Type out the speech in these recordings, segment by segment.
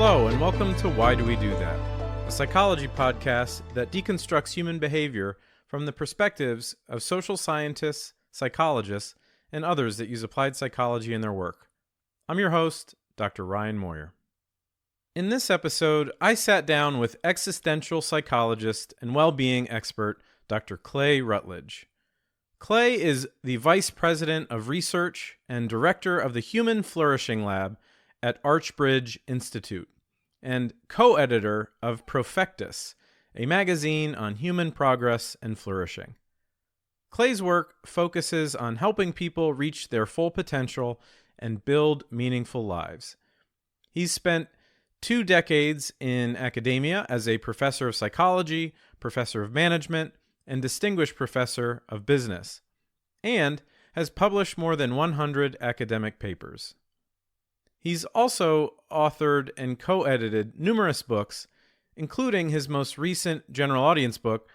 Hello, and welcome to Why Do We Do That? A psychology podcast that deconstructs human behavior from the perspectives of social scientists, psychologists, and others that use applied psychology in their work. I'm your host, Dr. Ryan Moyer. In this episode, I sat down with existential psychologist and well-being expert, Dr. Clay Routledge. Clay is the Vice President of Research and Director of the Human Flourishing Lab at Archbridge Institute, and co-editor of Profectus, a magazine on human progress and flourishing. Clay's work focuses on helping people reach their full potential and build meaningful lives. He's spent 2 decades in academia as a professor of psychology, professor of management, and distinguished professor of business, and has published more than 100 academic papers. He's also authored and co-edited numerous books, including his most recent general audience book,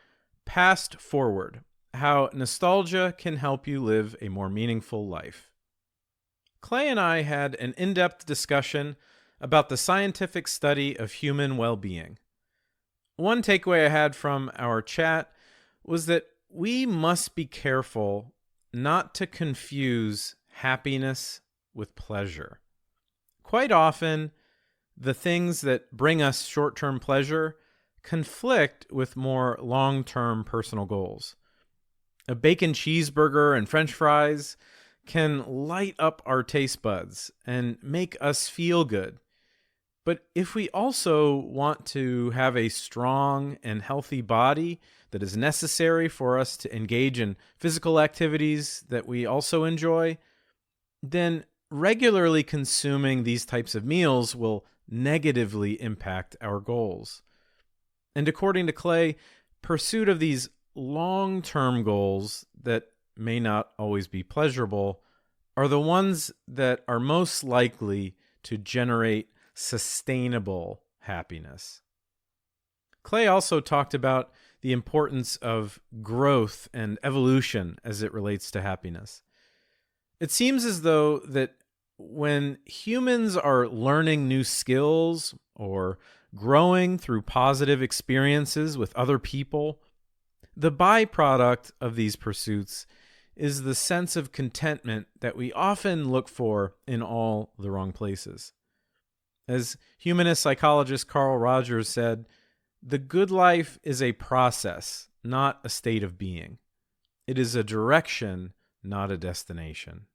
Past Forward: How Nostalgia Can Help You Live a More Meaningful Life. Clay and I had an in-depth discussion about the scientific study of human well-being. One takeaway I had from our chat was that we must be careful not to confuse happiness with pleasure. Quite often, the things that bring us short-term pleasure conflict with more long-term personal goals. A bacon cheeseburger and French fries can light up our taste buds and make us feel good. But if we also want to have a strong and healthy body that is necessary for us to engage in physical activities that we also enjoy, then regularly consuming these types of meals will negatively impact our goals. And according to Clay, pursuit of these long-term goals that may not always be pleasurable are the ones that are most likely to generate sustainable happiness. Clay also talked about the importance of growth and evolution as it relates to happiness. It seems as though that when humans are learning new skills or growing through positive experiences with other people, the byproduct of these pursuits is the sense of contentment that we often look for in all the wrong places. As humanist psychologist Carl Rogers said, "The good life is a process, not a state of being. It is a direction, not a destination."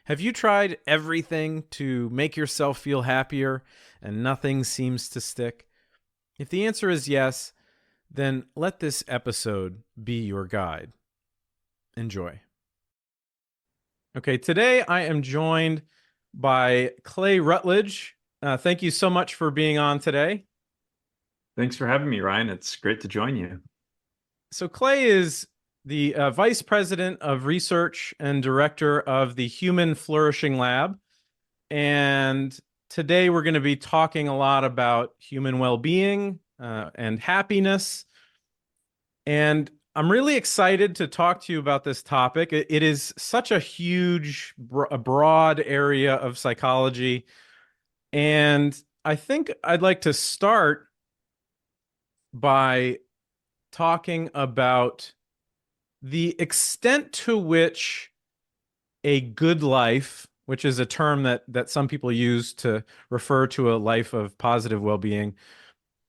Have you tried everything to make yourself feel happier and nothing seems to stick? If the answer is yes, then let this episode be your guide. Enjoy. Okay, today I am joined by Clay Routledge. Thank you so much for being on today. Thanks for having me, Ryan. It's great to join you. So Clay is the Vice President of Research and Director of the Human Flourishing Lab. And today we're going to be talking a lot about human well-being and happiness. And I'm really excited to talk to you about this topic. It is such a huge, broad area of psychology. And I think I'd like to start by talking about the extent to which a good life, which is a term that some people use to refer to a life of positive well-being,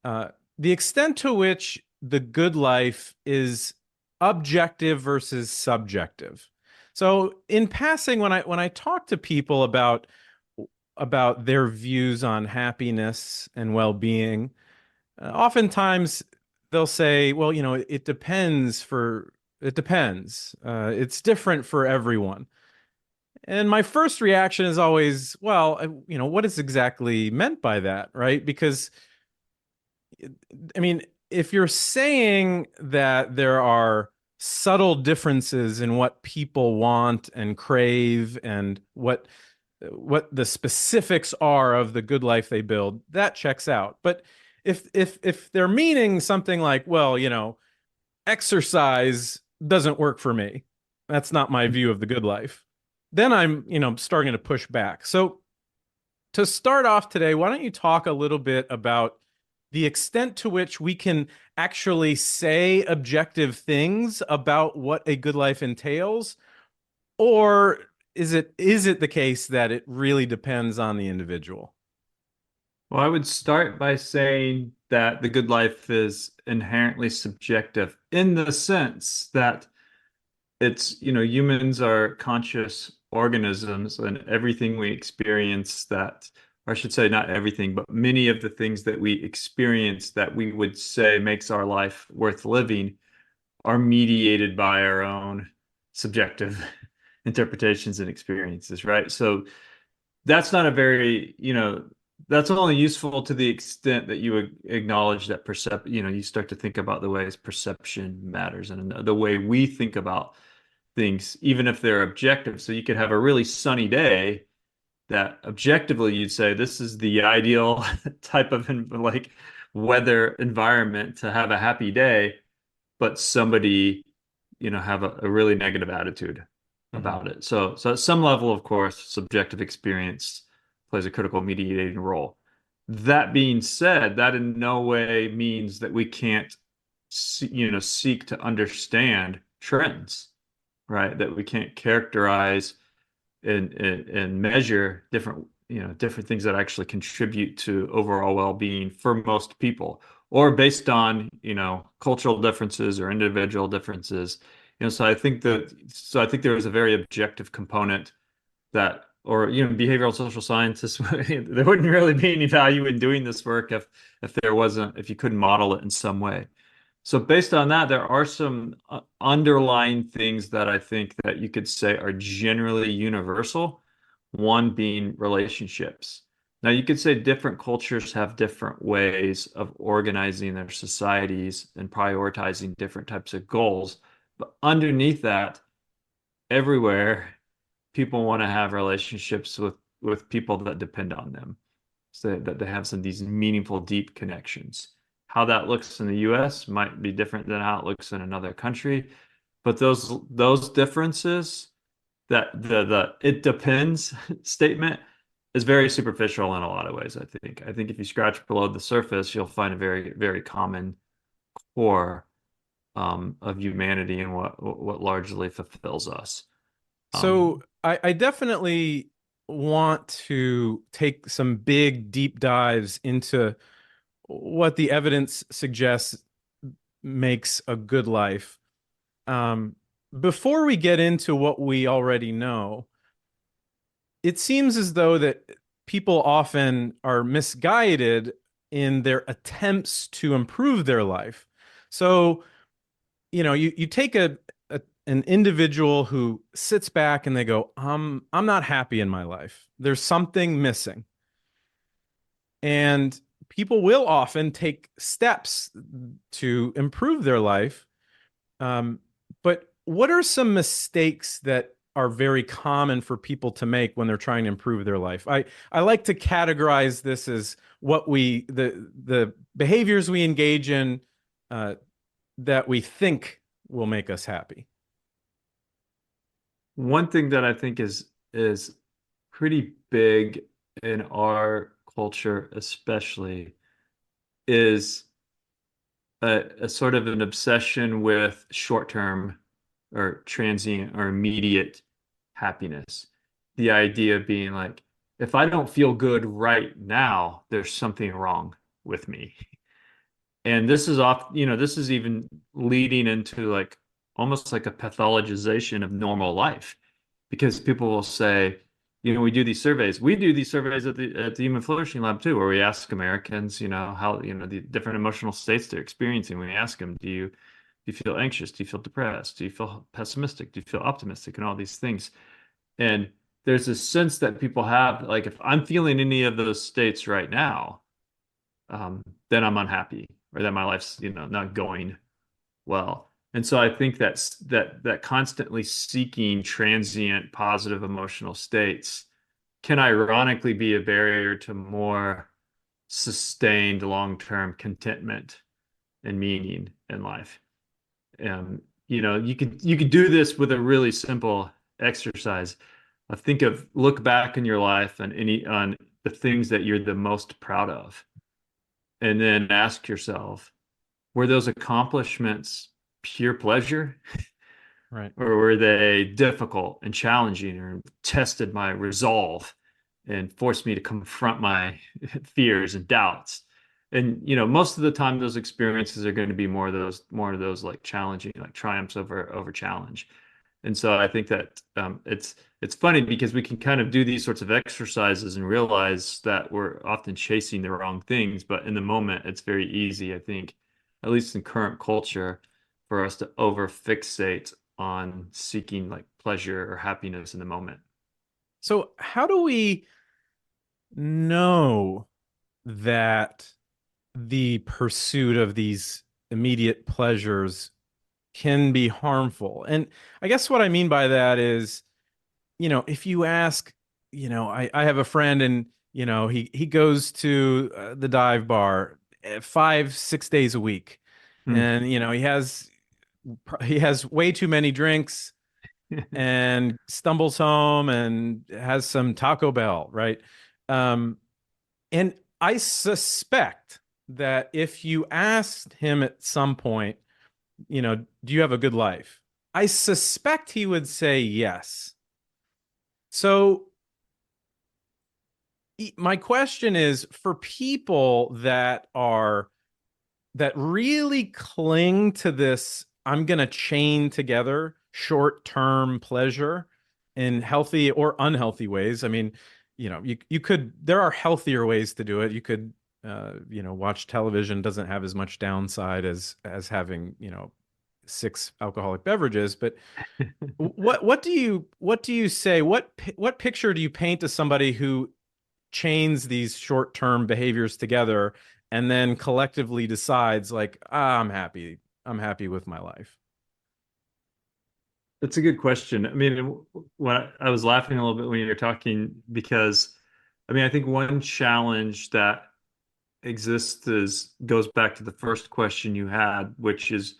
the extent to which the good life is objective versus subjective. So in passing, when I talk to people about their views on happiness and well-being, oftentimes they'll say, well, it depends. It's different for everyone. And my first reaction is always, well, what is exactly meant by that, right? Because, I mean, if you're saying that there are subtle differences in what people want and crave and what the specifics are of the good life they build, that checks out. But if they're meaning something like, well, exercise doesn't work for me, that's not my view of the good life, then I'm starting to push back. So To start off today, why don't you talk a little bit about the extent to which we can actually say objective things about what a good life entails, or is it the case that it really depends on the individual? Well, I would start by saying that the good life is inherently subjective in the sense that humans are conscious organisms and everything we experience that, or I should say not everything, but many of the things that we experience that we would say makes our life worth living are mediated by our own subjective interpretations and experiences, right? So that's not a very, that's only useful to the extent that you acknowledge that you start to think about the ways perception matters and the way we think about things, even if they're objective. So you could have a really sunny day that objectively you'd say this is the ideal type of like weather environment to have a happy day, but somebody, have a really negative attitude Mhm. about it. So at some level, of course, subjective experience plays a critical mediating role. That being said, that in no way means that we can't, seek to understand trends, right? That we can't characterize and measure different things that actually contribute to overall well-being for most people, or based on, cultural differences or individual differences. So I think there is a very objective component that, or behavioral social scientists, there wouldn't really be any value in doing this work if you couldn't model it in some way. So based on that, there are some underlying things that I think that you could say are generally universal. One being relationships. Now, you could say different cultures have different ways of organizing their societies and prioritizing different types of goals. But underneath that, everywhere, people want to have relationships with people that depend on them, so that they have some of these meaningful, deep connections. How that looks in the US might be different than how it looks in another country, but those differences, that the it depends statement is very superficial in a lot of ways, I think. I think if you scratch below the surface, you'll find a very, very common core of humanity and what largely fulfills us. So Um, I definitely want to take some big, deep dives into what the evidence suggests makes a good life. Um, Before we get into what we already know, it seems as though that people often are misguided in their attempts to improve their life. So, you take an individual who sits back and they go, I'm not happy in my life. There's something missing. And people will often take steps to improve their life. Um, but what are some mistakes that are very common for people to make when they're trying to improve their life? I like to categorize this as the behaviors we engage in uh, that we think will make us happy. One thing that I think is pretty big in our culture, especially, is a sort of an obsession with short-term or transient or immediate happiness. The idea being like, if I don't feel good right now, there's something wrong with me. And this is even leading into like almost like a pathologization of normal life, because people will say, we do these surveys. We do these surveys at the Human Flourishing Lab too, where we ask Americans, how, the different emotional states they're experiencing. We ask them, do you feel anxious? Do you feel depressed? Do you feel pessimistic? Do you feel optimistic? And all these things. And there's a sense that people have, like, if I'm feeling any of those states right now, then I'm unhappy, or that my life's, not going well. And so I think that constantly seeking transient positive emotional states can ironically be a barrier to more sustained long-term contentment and meaning in life. You could do this with a really simple exercise. Look back in your life and on the things that you're the most proud of, and then ask yourself, were those accomplishments pure pleasure, Right. or were they difficult and challenging, or tested my resolve and forced me to confront my fears and doubts? And most of the time those experiences are going to be more of those like challenging, like triumphs over challenge. And so I think that it's funny because we can kind of do these sorts of exercises and realize that we're often chasing the wrong things, but in the moment it's very easy, I think, at least in current culture, for us to over fixate on seeking like pleasure or happiness in the moment. So, how do we know that the pursuit of these immediate pleasures can be harmful? And I guess what I mean by that is, if you ask, I have a friend and, he goes to the dive bar 5, 6 days a week. Hmm. And, he has way too many drinks and stumbles home and has some Taco Bell, right? Um, and I suspect that if you asked him at some point, do you have a good life? I suspect he would say yes. So my question is for people that really cling to this, I'm going to chain together short-term pleasure in healthy or unhealthy ways. I mean, you could, there are healthier ways to do it. You could, watch television doesn't have as much downside as having, 6 alcoholic beverages. But what do you say? What picture do you paint to somebody who chains these short-term behaviors together and then collectively decides like, I'm happy with my life? That's a good question. I mean, when I was laughing a little bit when you were talking because, I mean, I think one challenge that exists goes back to the first question you had, which is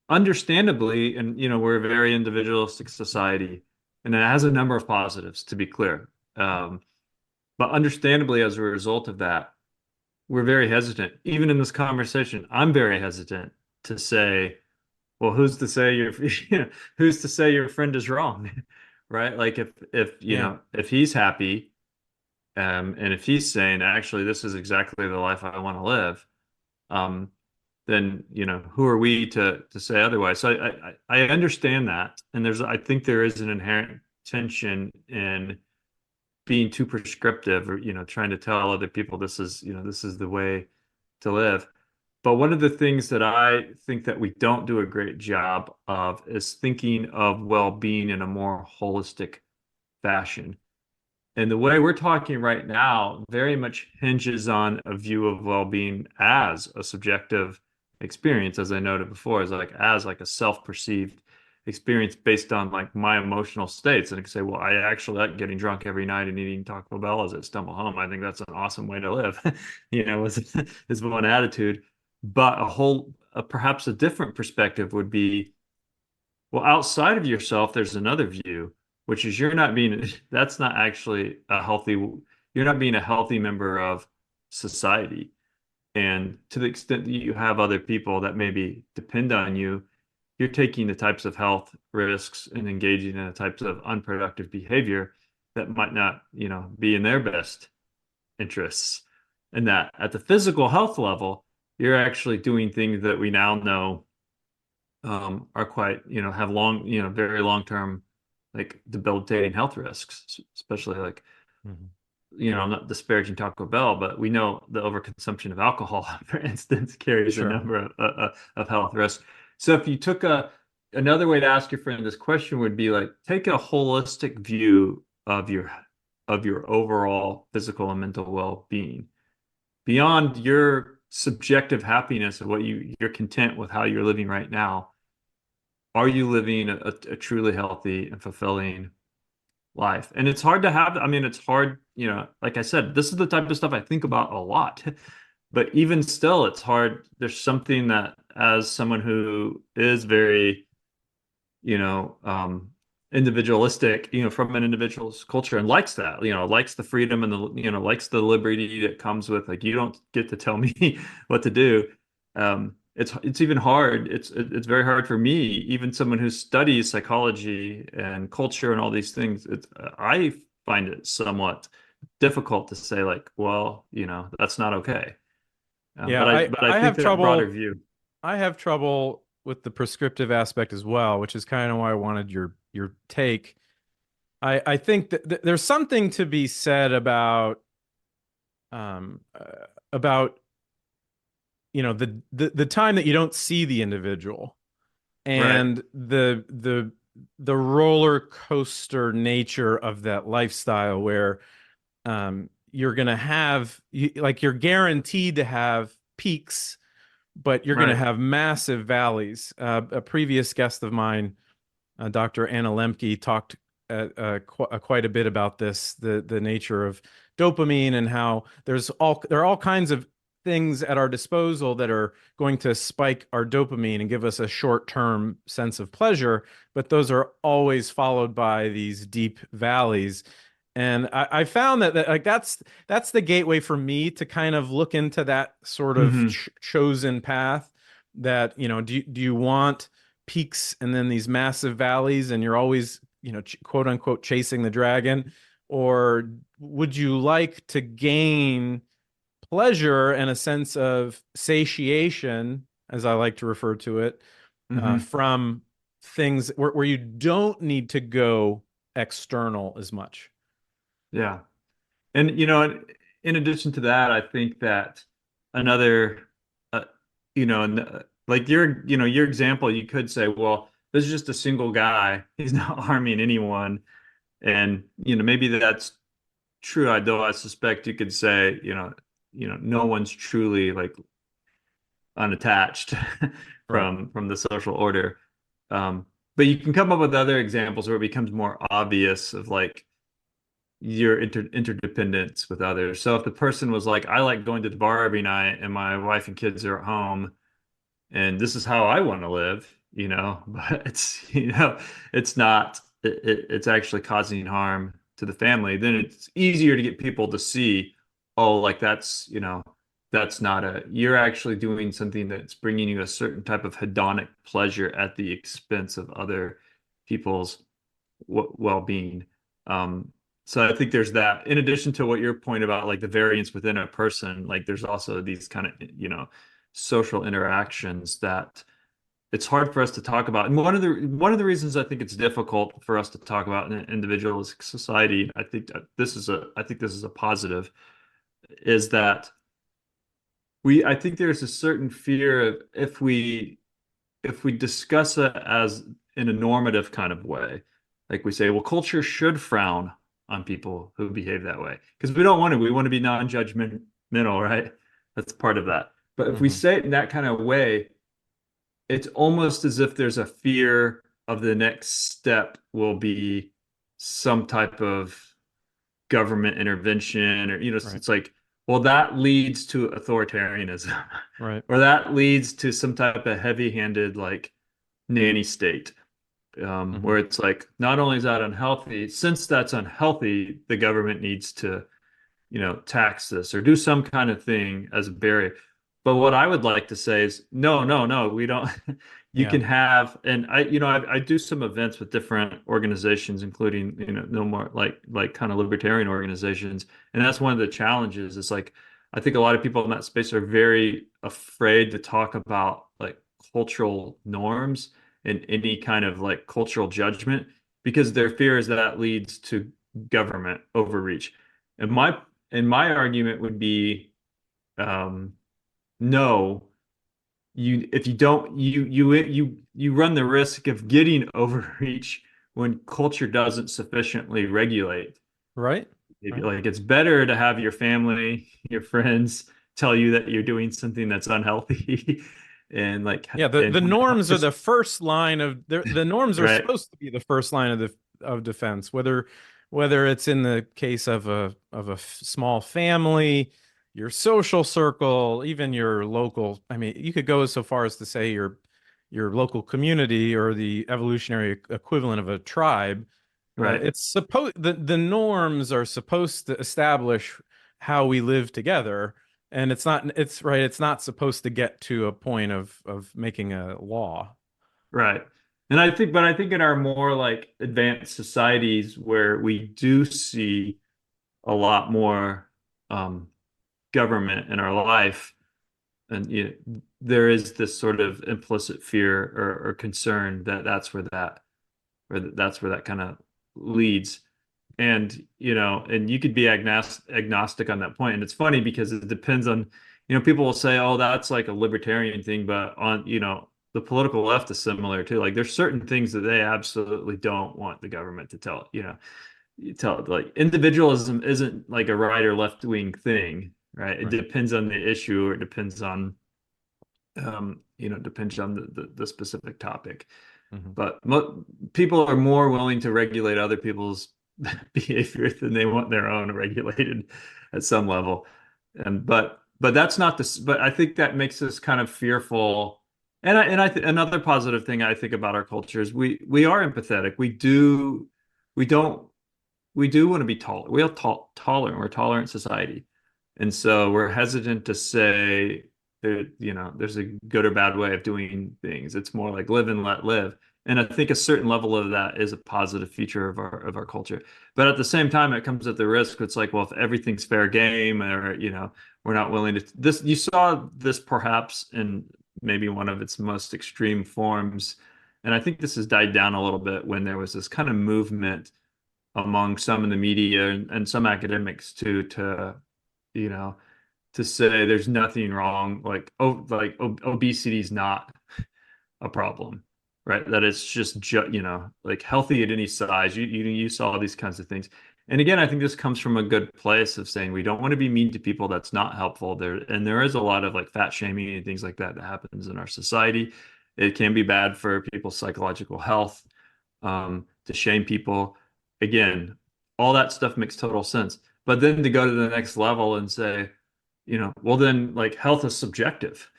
understandably, and we're a very individualistic society, and it has a number of positives, to be clear. But understandably, as a result of that, we're very hesitant. Even in this conversation, I'm very hesitant to say, well, who's to say who's to say your friend is wrong, right? Like if Yeah. if he's happy, and if he's saying actually this is exactly the life I want to live, um, then who are we to say otherwise? So I understand that, and I think there is an inherent tension in being too prescriptive, or trying to tell other people this is the way to live. But one of the things that I think that we don't do a great job of is thinking of well-being in a more holistic fashion. And the way we're talking right now very much hinges on a view of well-being as a subjective experience, as I noted before, as like a self-perceived experience based on like my emotional states. And I can say, well, I actually like getting drunk every night and eating Taco Bell as I stumble home. I think that's an awesome way to live, is one attitude. But perhaps a different perspective would be, well, outside of yourself, there's another view, which is that's not actually you're not being a healthy member of society. And to the extent that you have other people that maybe depend on you, you're taking the types of health risks and engaging in the types of unproductive behavior that might not, be in their best interests. And that at the physical health level, you're actually doing things that we now know are quite, have very long-term, like debilitating health risks, especially like, Mhm. I'm not disparaging Taco Bell, but we know the overconsumption of alcohol, for instance, carries a Sure. number of health risks. So if you took another way to ask your friend this question would be like, take a holistic view of your overall physical and mental well-being beyond your subjective happiness of you're content with how you're living right now. Are you living a truly healthy and fulfilling life? And it's hard to have, I mean, it's hard, like I said, this is the type of stuff I think about a lot. But even still, it's hard. There's something that, as someone who is very, you know, um, individualistic, from an individual's culture and likes that, likes the freedom and likes the liberty that comes with like you don't get to tell me what to do. It's even hard. It's very hard for me, even someone who studies psychology and culture and all these things. I find it somewhat difficult to say like, well, that's not okay. Yeah, But I I think have that broader trouble. view. I have trouble with the prescriptive aspect as well, which is kind of why I wanted your take. I think that there's something to be said um about the time that you don't see the individual Right, and the roller coaster nature of that lifestyle where you're gonna have like you're guaranteed to have peaks, but you're gonna right. have massive valleys. A previous guest of mine, Dr. Anna Lemke, talked quite a bit about this, the nature of dopamine and how there are all kinds of things at our disposal that are going to spike our dopamine and give us a short-term sense of pleasure, but those are always followed by these deep valleys. And I found that like that's the gateway for me to kind of look into that sort of Hmm. chosen path. That do you want peaks and then these massive valleys and you're always quote unquote chasing the dragon, or would you like to gain pleasure and a sense of satiation, as I like to refer to it, Hmm. from things where you don't need to go external as much? Yeah. And in addition to that, I think that another, like your example, you could say, well, this is just a single guy. He's not harming anyone, and maybe that's true. Though I suspect you could say, no one's truly like unattached Right. from the social order. But you can come up with other examples where it becomes more obvious of like your interdependence with others. So if the person was like, I like going to the bar every night and my wife and kids are at home and this is how I want to live, but it's not, it's actually causing harm to the family, then it's easier to get people to see, oh, like that's not you're actually doing something that's bringing you a certain type of hedonic pleasure at the expense of other people's well-being. Um, so I think there's that. In addition to what your point about like the variance within a person, like there's also these kind of, social interactions that it's hard for us to talk about. And one of the reasons I think it's difficult for us to talk about in an individualistic society, I think this is a positive, is that I think there's a certain fear of if we discuss it as in a normative kind of way, like we say, well, culture should frown on people who behave that way because we don't want to. We want to be non-judgmental, right? That's part of that. But if we Hmm. say it in that kind of way, it's almost as if there's a fear of the next step will be some type of government intervention, or Right. it's like, well, that leads to authoritarianism, Right. or that leads to some type of heavy-handed like nanny state, Hmm. where it's like not only is that unhealthy, since that's unhealthy, the government needs to tax this or do some kind of thing as a barrier. But what I would like to say is, no, no, no, we don't. You Yeah. can have, and I do some events with different organizations, including, no more like kind of libertarian organizations. And that's one of the challenges is like, I think a lot of people in that space are very afraid to talk about like cultural norms and any kind of like cultural judgment because their fear is that leads to government overreach. And my argument would be, um, no, if you don't, you run the risk of getting overreach when culture doesn't sufficiently regulate. Right. Right. Like it's better to have your family, your friends tell you that you're doing something that's unhealthy, and like Yeah, the and norms are just the first line of the norms are right. supposed to be the first line of defense, whether it's in the case of a small family, your social circle, even your local. I mean, you could go so far as to say your local community or the evolutionary equivalent of a tribe. Right. It's supposed the norms are supposed to establish how we live together, and it's not supposed to get to a point of making a law. Right. And I think in our more like advanced societies where we do see a lot more um, government in our life, and there is this sort of implicit fear or concern that that's where that kind of leads. And and you could be agnostic on that point. And it's funny because it depends on, people will say, oh, that's like a libertarian thing, but on, the political left is similar too. Like there's certain things that they absolutely don't want the government to tell, you tell like individualism isn't like a right or left wing thing, right? It Right. depends on the issue, or it depends on the specific topic. Hmm. But mo people are more willing to regulate other people's behavior than they want their own regulated at some level. And but that's not this. But I think that makes us kind of fearful. Another positive thing I think about our culture is we are empathetic. We don't we do want to be tolerant. We are tolerant. We're a tolerant society. And so we're hesitant to say that, there's a good or bad way of doing things. It's more like live and let live. And I think a certain level of that is a positive feature of our culture. But at the same time, it comes at the risk. It's like, well, if everything's fair game, or, we're not willing to this, you saw this perhaps in maybe one of its most extreme forms. And I think this has died down a little bit when there was this kind of movement among some in the media and some academics you know, to say there's nothing wrong, like, obesity is not a problem, right? That it's just like healthy at any size. You saw these kinds of things. And again, I think this comes from a good place of saying we don't want to be mean to people. That's not helpful. There is a lot of like fat shaming and things like that that happens in our society. It can be bad for people's psychological health, to shame people. Again, all that stuff makes total sense. But then to go to the next level and say, well, then like health is subjective,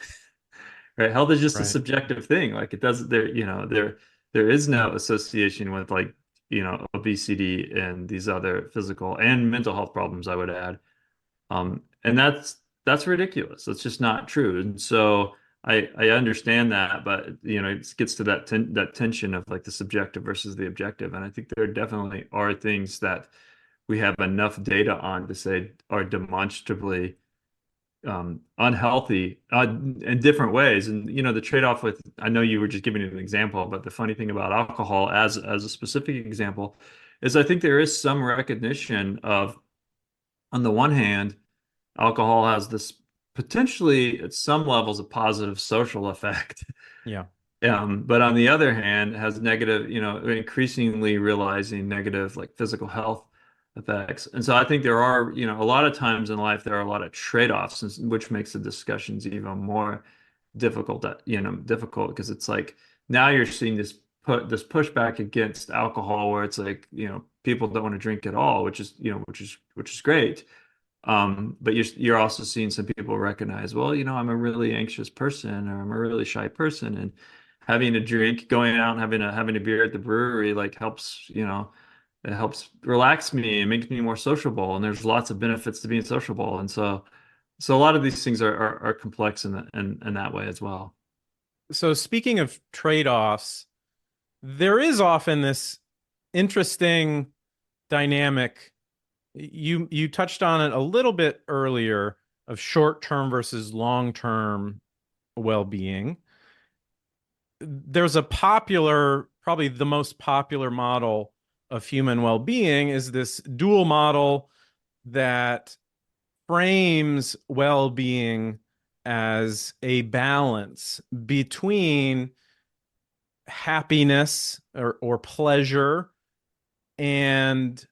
right? Health is just a Right. subjective thing. Like it doesn't there is no association with like, obesity and these other physical and mental health problems, I would add. And that's ridiculous. That's just not true. And so I understand that, but it gets to that tension of like the subjective versus the objective. And I think there definitely are things that we have enough data on to say are demonstrably unhealthy in different ways. And the trade-off with, I know you were just giving an example, but the funny thing about alcohol as a specific example is I think there is some recognition of, on the one hand, alcohol has this potentially at some levels a positive social effect. Yeah. But on the other hand, has negative, increasingly realizing negative like physical health effects. And so I think there are, a lot of times in life, there are a lot of trade-offs, which makes the discussions even more difficult, difficult because it's like now you're seeing this pushback against alcohol where it's like, people don't want to drink at all, which is, which is great. But you're also seeing some people recognize, well, I'm a really anxious person, or I'm a really shy person, and having a drink, going out and having a beer at the brewery, like helps, it helps relax me and makes me more sociable. And there's lots of benefits to being sociable. And so a lot of these things are complex in that way as well. So speaking of trade-offs, there is often this interesting dynamic. You touched on it a little bit earlier of short-term versus long-term well-being. There's a popular, probably the most popular model of human well-being is this dual model that frames well-being as a balance between happiness or pleasure and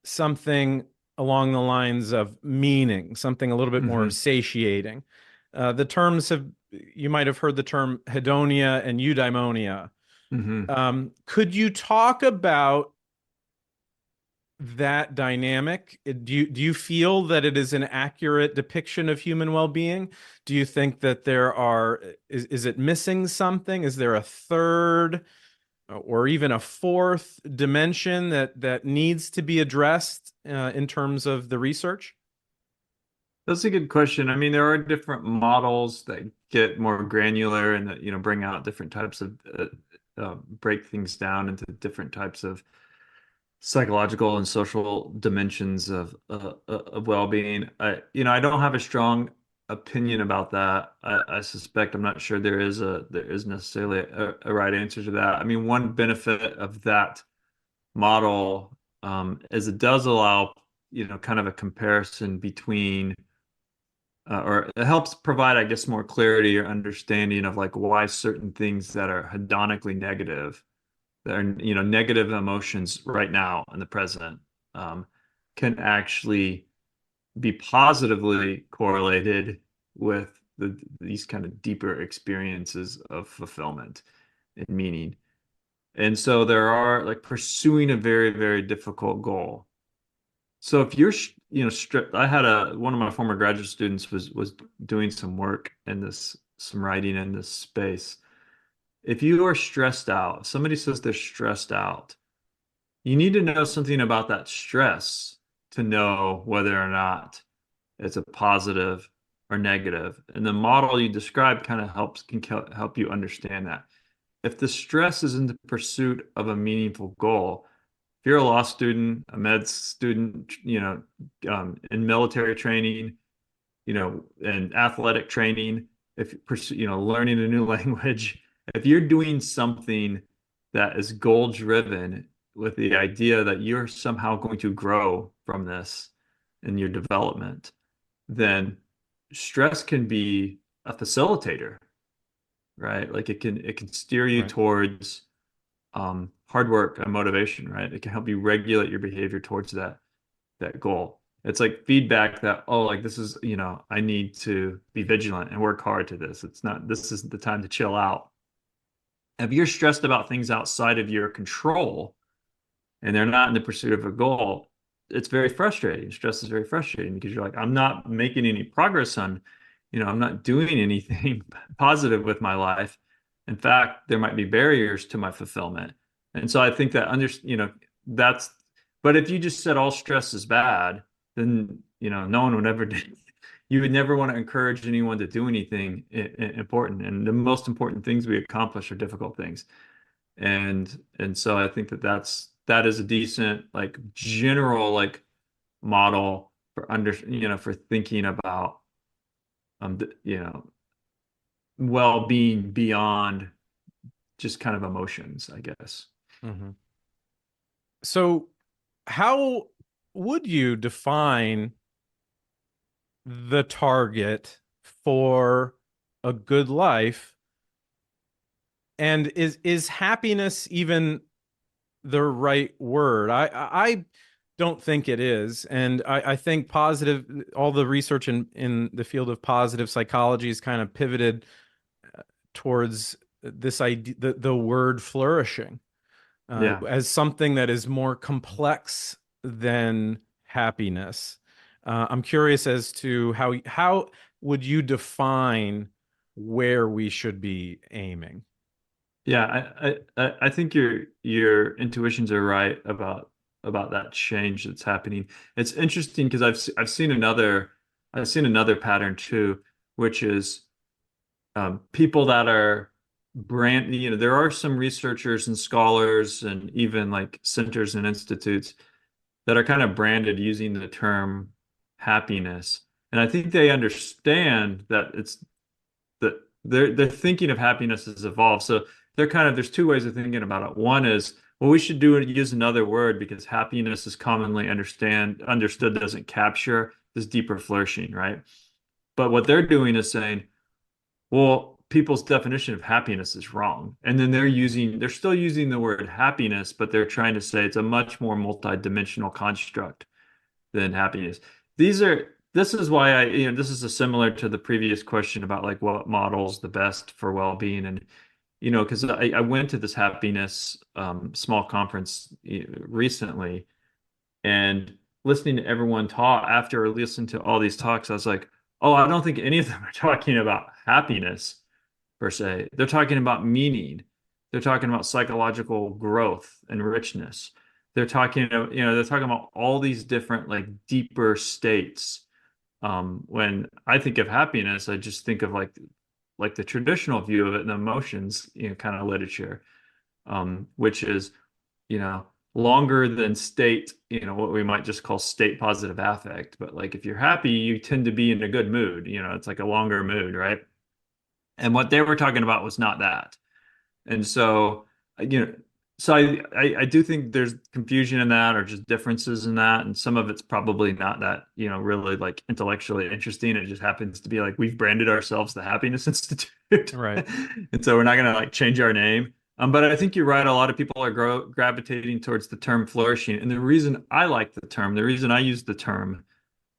something along the lines of meaning, something a little bit more Hmm. satiating. The terms have, you might have heard the term hedonia and eudaimonia. Hmm. Could you talk about that dynamic? Do you feel that it is an accurate depiction of human well-being? Do you think that is it missing something? Is there a third or even a fourth dimension that needs to be addressed in terms of the research? That's a good question. I mean, there are different models that get more granular and that, bring out different types of break things down into different types of psychological and social dimensions of well-being. I don't have a strong opinion about that. I suspect I'm not sure there is necessarily a right answer to that. I mean, one benefit of that model is it does allow, kind of a comparison between or it helps provide, I guess, more clarity or understanding of like why certain things that are hedonically negative, that are, negative emotions right now in the present, um, can actually be positively correlated with these kind of deeper experiences of fulfillment and meaning. And so there are like pursuing a very, very difficult goal. So if you're, stripped, I had one of my former graduate students was doing some work in this, some writing in this space. If you are stressed out, if somebody says they're stressed out, you need to know something about that stress to know whether or not it's a positive or negative. And the model you described kind of help you understand that. If the stress is in the pursuit of a meaningful goal, if you're a law student, a med student, in military training, and athletic training, if learning a new language, if you're doing something that is goal driven with the idea that you're somehow going to grow from this in your development, then stress can be a facilitator, right? Like it can steer you Right. towards hard work and motivation, right? It can help you regulate your behavior towards that goal. It's like feedback that, oh, like this is, I need to be vigilant and work hard to this. This isn't the time to chill out. If you're stressed about things outside of your control and they're not in the pursuit of a goal, it's very frustrating. Stress is very frustrating because you're like, I'm not making any progress I'm not doing anything positive with my life. In fact, there might be barriers to my fulfillment. And so I think that that's, but if you just said all stress is bad, then, no one would ever do, you would never want to encourage anyone to do anything important. And the most important things we accomplish are difficult things. And so I think that is a decent, like, general, like, model for thinking about the, well-being beyond just kind of emotions, I guess. Mhm. So, how would you define the target for a good life? And is happiness even the right word? I don't think it is, and I think positive. All the research in the field of positive psychology is kind of pivoted towards this idea, the word flourishing, Yeah. as something that is more complex than happiness. I'm curious as to how would you define where we should be aiming? Yeah, I think your intuitions are right about that change that's happening. It's interesting because I've seen another pattern too, which is people that are there are some researchers and scholars and even like centers and institutes that are kind of branded using the term happiness. And I think they understand that that they're thinking of happiness as evolved. So there's two ways of thinking about it. One is, well, we should use another word because happiness is commonly understood doesn't capture this deeper flourishing, right? But what they're doing is saying, well, people's definition of happiness is wrong. And then they're still using the word happiness, but they're trying to say it's a much more multidimensional construct than happiness. This is why this is a similar to the previous question about like what models the best for well-being. And, because I went to this happiness small conference recently, And listening to everyone talk after listening to all these talks, I was like, oh, I don't think any of them are talking about happiness per se. They're talking about meaning. They're talking about psychological growth and richness. They're talking, they're talking about all these different like deeper states. When I think of happiness, I just think of like the traditional view of it in the emotions, kind of literature, which is, you know, longer than state, what we might just call state positive affect. But like if you're happy, you tend to be in a good mood. It's like a longer mood, right? And what they were talking about was not that. And so, you know, so I do think there's confusion in that or just differences in that. And some of it's probably not that, really like intellectually interesting. It just happens to be like we've branded ourselves the Happiness Institute. Right. And so we're not going to like change our name. But I think you're right. A lot of people are gravitating towards the term flourishing. And the reason I like the term, the reason I use the term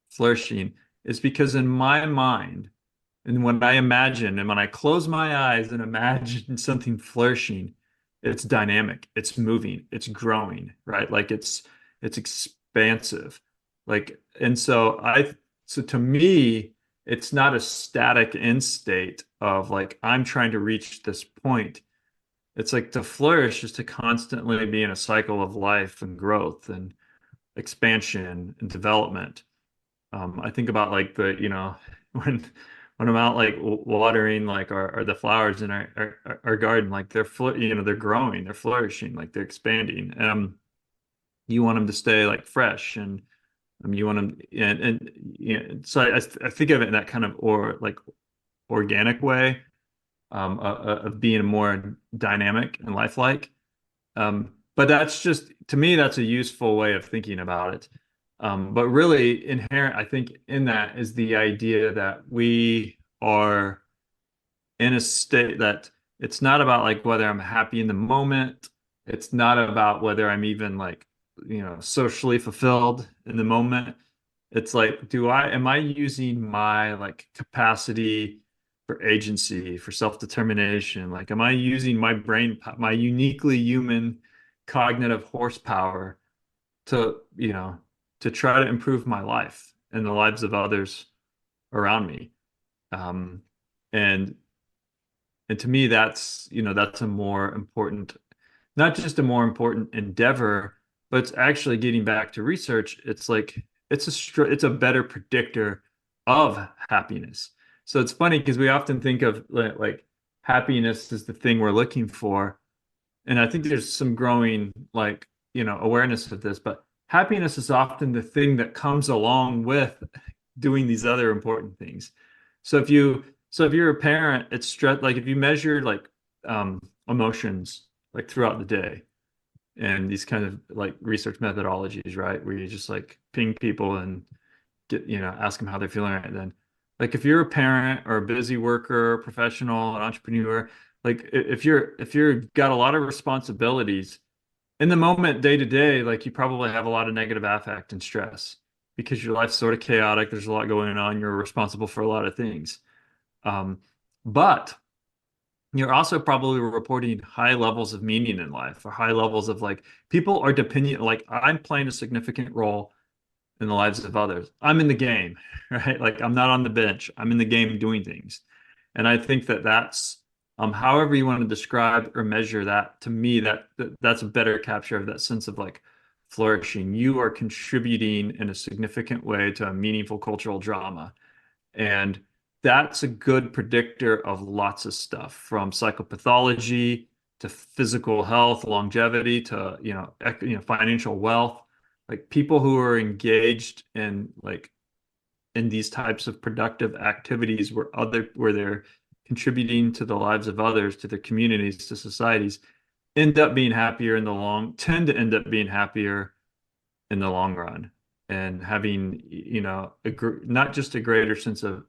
flourishing is because in my mind, and when I imagine and when I close my eyes and imagine something flourishing, it's dynamic, it's moving, it's growing, right? Like it's expansive. Like, and so to me, it's not a static end state of like I'm trying to reach this point. It's like to flourish is to constantly be in a cycle of life and growth and expansion and development. I think about like when when I'm out like watering like the flowers in our garden, like they're growing, they're flourishing, like they're expanding. You want them to stay like fresh, and you want them, so I think of it in that kind of or like organic way, of being more dynamic and lifelike. But that's just, to me, that's a useful way of thinking about it. But really inherent, I think, in that is the idea that we are in a state that it's not about like whether I'm happy in the moment. It's not about whether I'm even like, socially fulfilled in the moment. It's like, am I using my like capacity for agency, for self-determination? Like, am I using my brain, my uniquely human cognitive horsepower to, to try to improve my life and the lives of others around me? Um, and and to me, that's a more important, not just a more important endeavor, but it's actually getting back to research. It's like it's a better predictor of happiness. So it's funny because we often think of like happiness is the thing we're looking for, and I think there's some growing like awareness of this, but happiness is often the thing that comes along with doing these other important things. So if you're a parent, it's stress, like if you measure like emotions like throughout the day and these kind of like research methodologies, right? Where you just like ping people and get, ask them how they're feeling right then. Like if you're a parent or a busy worker, professional, an entrepreneur, like if you're got a lot of responsibilities in the moment, day to day, like you probably have a lot of negative affect and stress because your life's sort of chaotic. There's a lot going on. You're responsible for a lot of things. Um, but you're also probably reporting high levels of meaning in life or high levels of like people are dependent, like I'm playing a significant role in the lives of others. I'm in the game, right? Like I'm not on the bench. I'm in the game doing things. And I think that that's however you want to describe or measure that, to me, that's a better capture of that sense of like flourishing. You are contributing in a significant way to a meaningful cultural drama. And that's a good predictor of lots of stuff from psychopathology to physical health, longevity to, financial wealth. Like people who are engaged in like in these types of productive activities where they're contributing to the lives of others, to their communities, to societies, tend to end up being happier in the long run and having, not just a greater sense of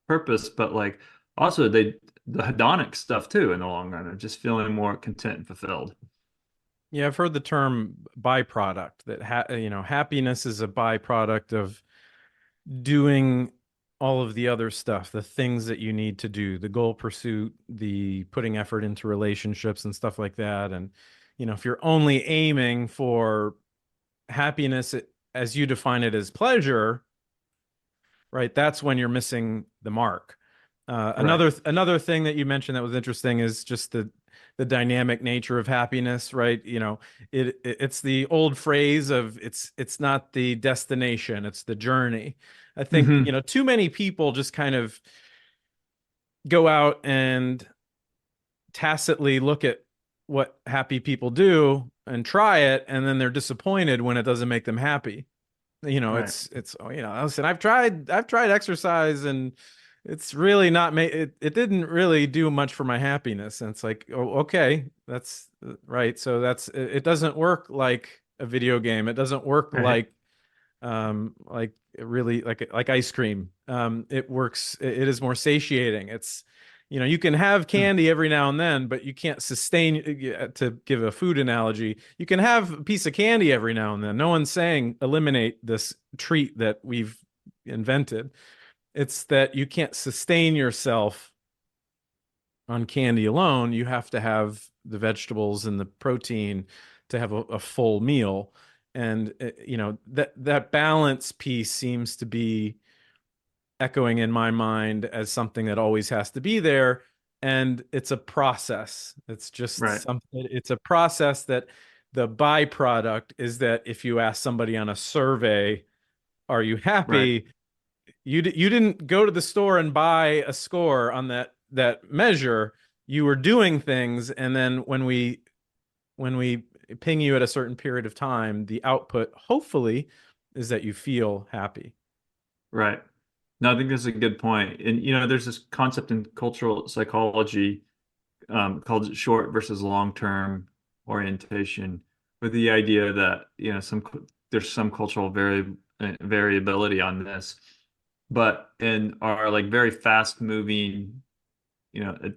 purpose, but like also the hedonic stuff too in the long run of just feeling more content and fulfilled. Yeah, I've heard the term byproduct that happiness is a byproduct of doing all of the other stuff, the things that you need to do, the goal pursuit, the putting effort into relationships and stuff like that. And if you're only aiming for happiness as you define it as pleasure, right? That's when you're missing the mark. Right. Another thing that you mentioned that was interesting is just the dynamic nature of happiness, right? It's the old phrase of it's not the destination, it's the journey. I think, Hmm. too many people just kind of go out and tacitly look at what happy people do and try it, and then they're disappointed when it doesn't make them happy. Right. It's listen, I've tried exercise, and it's really not it didn't really do much for my happiness. And it's like, oh, okay, that's right. So it doesn't work like a video game. It doesn't work Right. like really like ice cream. It works. It is more satiating. You can have Hmm. candy every now and then, but you can't sustain. To give a food analogy, you can have a piece of candy every now and then. No one's saying eliminate this treat that we've invented. It's that you can't sustain yourself on candy alone. You have to have the vegetables and the protein to have a full meal. And that balance piece seems to be echoing in my mind as something that always has to be there. And it's a process. Right. It's a process that the byproduct is that if you ask somebody on a survey, are you Right. happy? You didn't go to the store and buy a score on that measure. You were doing things, and then when we ping you at a certain period of time, the output hopefully is that you feel happy. Right. No, I think that's a good point. And there's this concept in cultural psychology called short versus long-term orientation, with the idea that there's some cultural variability on this, but in our like very fast-moving,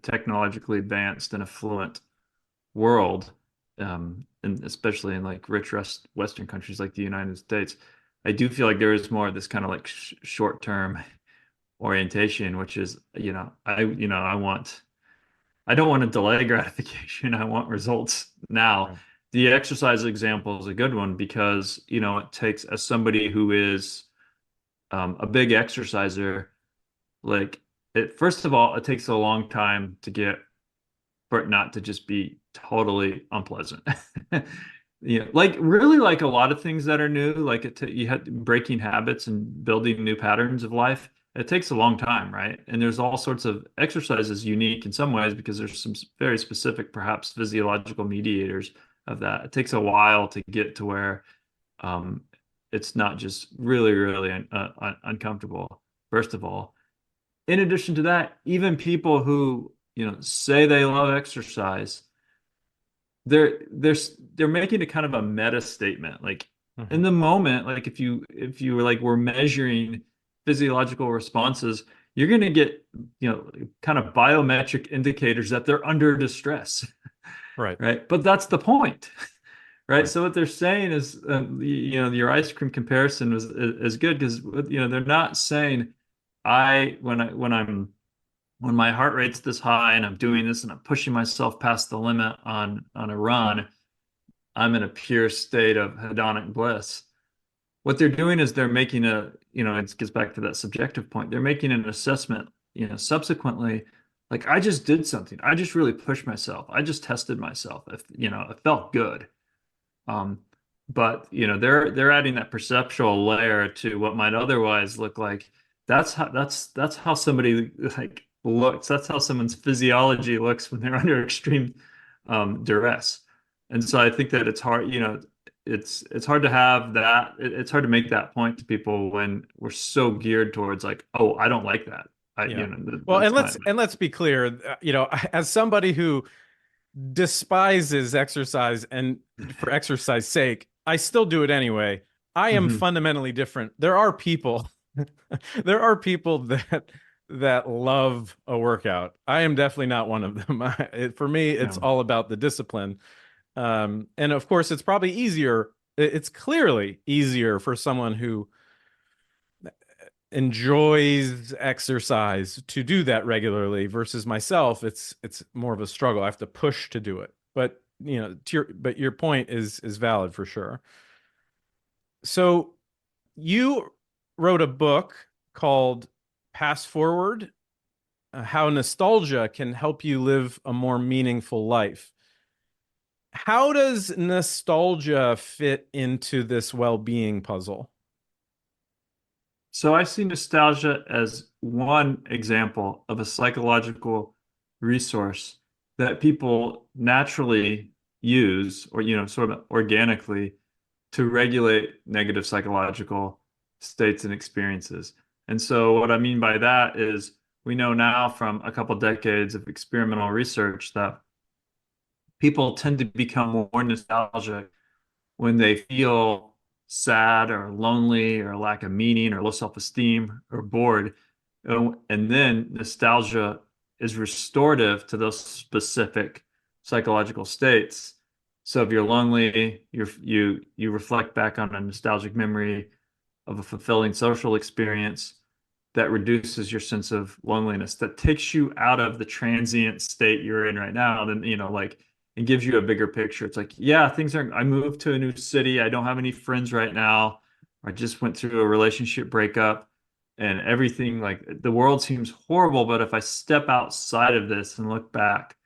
technologically advanced and affluent world, and especially in like rich Western countries like the United States, I do feel like there is more of this kind of like sh short-term orientation, which is, I don't want to delay gratification. I want results now. Right. The exercise example is a good one because, it takes, as somebody who is a big exerciser, like first of all, it takes a long time to get for it not to just be totally unpleasant. Like really like a lot of things that are new, like you had breaking habits and building new patterns of life. It takes a long time, right? And there's all sorts of exercises unique in some ways because there's some very specific, perhaps physiological mediators of that. It takes a while to get to where um, it's not just really, really uncomfortable, first of all. In addition to that, even people who, say they love exercise, they're they're making a kind of a meta statement. Like in Mhm. the moment, like if you were like we're measuring physiological responses, you're going to get, kind of biometric indicators that they're under distress, Right. right? But that's the point. Right. Right. So what they're saying is, your ice cream comparison is good because, they're not saying when my heart rate's this high and I'm doing this and I'm pushing myself past the limit on a run, I'm in a pure state of hedonic bliss. What they're doing is they're making it gets back to that subjective point. They're making an assessment, subsequently, like I just did something. I just really pushed myself. I just tested myself. If, it felt good. Um, but they're adding that perceptual layer to what might otherwise look like. That's how somebody like looks. That's how someone's physiology looks when they're under extreme duress. And so I think that it's hard, it's hard to have that. It's hard to make that point to people when we're so geared towards like, oh, I don't like that. Yeah. Well, and That's let's be clear, as somebody who despises exercise, and for exercise sake, I still do it anyway. I am Mhm. fundamentally different. There are people there are people that love a workout. I am definitely not one of them. For me, it's Yeah. all about the discipline. And of course, it's probably easier. It's clearly easier for someone who enjoys exercise to do that regularly versus myself. It's more of a struggle. I have to push to do it. But but your point is valid for sure. So you wrote a book called Pass Forward, How Nostalgia Can Help You Live a More Meaningful Life. How does nostalgia fit into this well-being puzzle? So I see nostalgia as one example of a psychological resource that people naturally use or, sort of organically to regulate negative psychological states and experiences. And so what I mean by that is we know now from a couple decades of experimental research that people tend to become more nostalgic when they feel sad or lonely or lack of meaning or low self-esteem or bored. And then nostalgia is restorative to those specific psychological states. So if you're lonely, you reflect back on a nostalgic memory of a fulfilling social experience that reduces your sense of loneliness, that takes you out of the transient state you're in right now. Then, like it gives you a bigger picture. It's like, yeah, I moved to a new city. I don't have any friends right now. I just went through a relationship breakup and everything, like the world seems horrible. But if I step outside of this and look back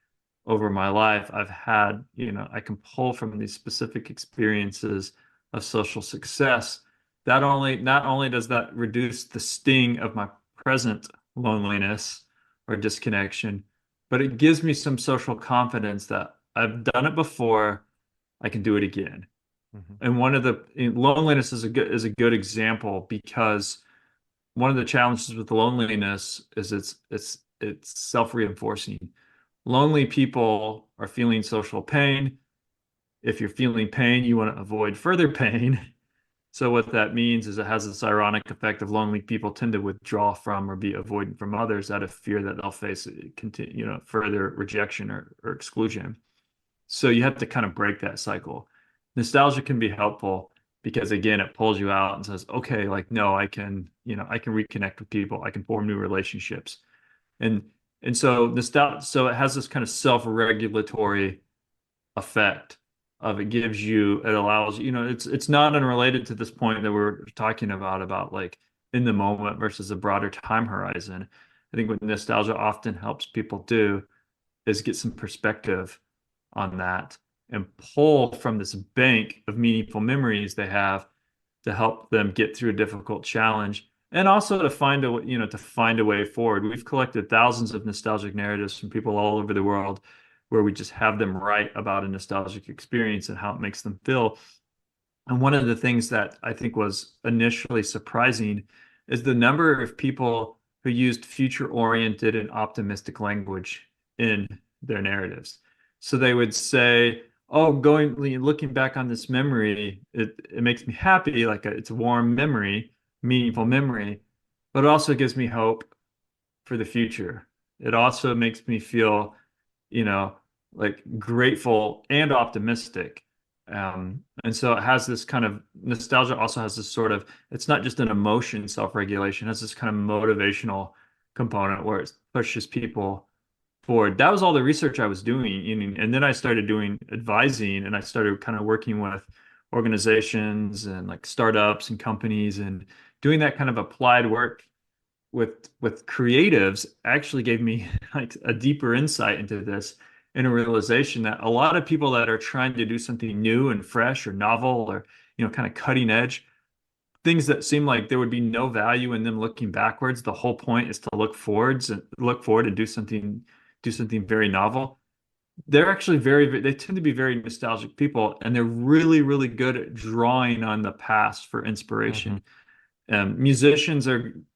over my life, I've had, I can pull from these specific experiences of social success. Not only does that reduce the sting of my present loneliness or disconnection, but it gives me some social confidence that I've done it before, I can do it again. Mhm. And one of the loneliness is a good example because one of the challenges with loneliness is it's self-reinforcing. Lonely people are feeling social pain. If you're feeling pain, you want to avoid further pain. So what that means is it has this ironic effect of lonely people tend to withdraw from or be avoidant from others out of fear that they'll face further rejection or exclusion. So you have to kind of break that cycle. Nostalgia can be helpful because again, it pulls you out and says, okay, like no, I can reconnect with people, I can form new relationships. And so nostalgia, so it has this kind of self-regulatory effect of it allows, it's not unrelated to this point that we're talking about like in the moment versus a broader time horizon. I think what nostalgia often helps people do is get some perspective on that and pull from this bank of meaningful memories they have to help them get through a difficult challenge and also to find to find a way forward. We've collected thousands of nostalgic narratives from people all over the world where we just have them write about a nostalgic experience and how it makes them feel. And one of the things that I think was initially surprising is the number of people who used future-oriented and optimistic language in their narratives. So they would say, "Oh, looking back on this memory, it makes me happy, like it's a warm memory, meaningful memory, but it also gives me hope for the future. It also makes me feel, you know, like grateful and optimistic." And so it has this kind of nostalgia also has this sort of, it's not just an emotion self-regulation, it has this kind of motivational component where it pushes people forward. That was all the research I was doing. And then I started doing advising and I started kind of working with organizations and like startups and companies and doing that kind of applied work with creatives actually gave me like a deeper insight into this and a realization that a lot of people that are trying to do something new and fresh or novel or kind of cutting edge things that seem like there would be no value in them looking backwards. The whole point is to look forward and do something very novel. They're actually they tend to be very nostalgic people and they're really really good at drawing on the past for Mhm. inspiration. Musicians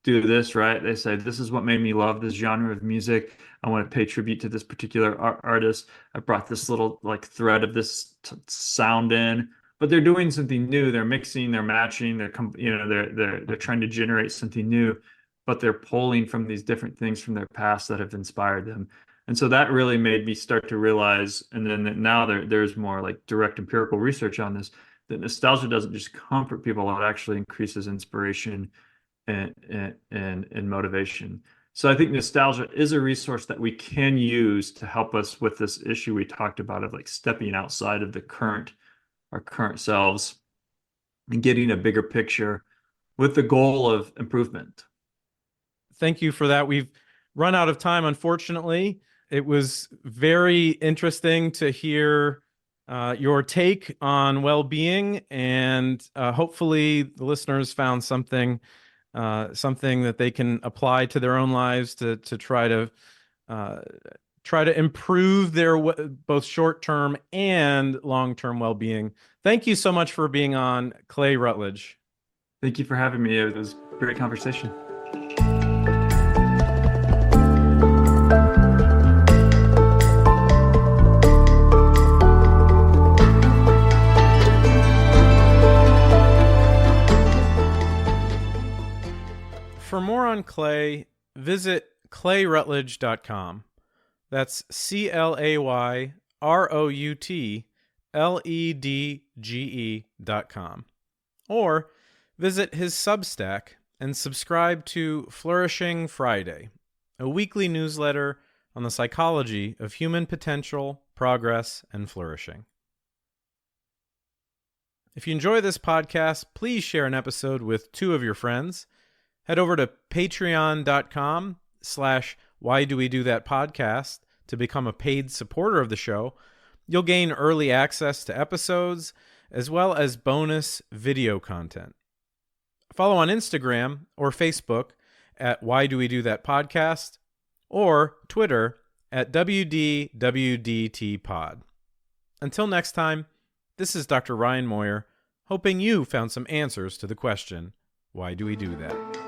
do this, right? They say, "This is what made me love this genre of music. I want to pay tribute to this particular artist. I brought this little like thread of this sound in." But they're doing something new. They're mixing, they're matching, they're trying to generate something new, but they're pulling from these different things from their past that have inspired them. And so that really made me start to realize, and then now there's more like direct empirical research on this that nostalgia doesn't just comfort people, it actually increases inspiration and motivation. So I think nostalgia is a resource that we can use to help us with this issue we talked about of like stepping outside of our current selves and getting a bigger picture with the goal of improvement. Thank you for that. We've run out of time, unfortunately. It was very interesting to hear your take on well-being, and hopefully the listeners found something that they can apply to their own lives to try to improve their both short-term and long-term well-being. Thank you so much for being on, Clay Routledge. Thank you for having me. It was a great conversation. For more on Clay, visit clayroutledge.com. That's ClayRoutledge.com. Or visit his Substack and subscribe to Flourishing Friday, a weekly newsletter on the psychology of human potential, progress, and flourishing. If you enjoy this podcast, please share an episode with 2 of your friends. Head over to patreon.com/Why Do We Do That podcast to become a paid supporter of the show. You'll gain early access to episodes as well as bonus video content. Follow on Instagram or Facebook at Why Do We Do That podcast, or Twitter at WDWDTpod. Until next time, this is Dr. Ryan Moyer, hoping you found some answers to the question, why do we do that?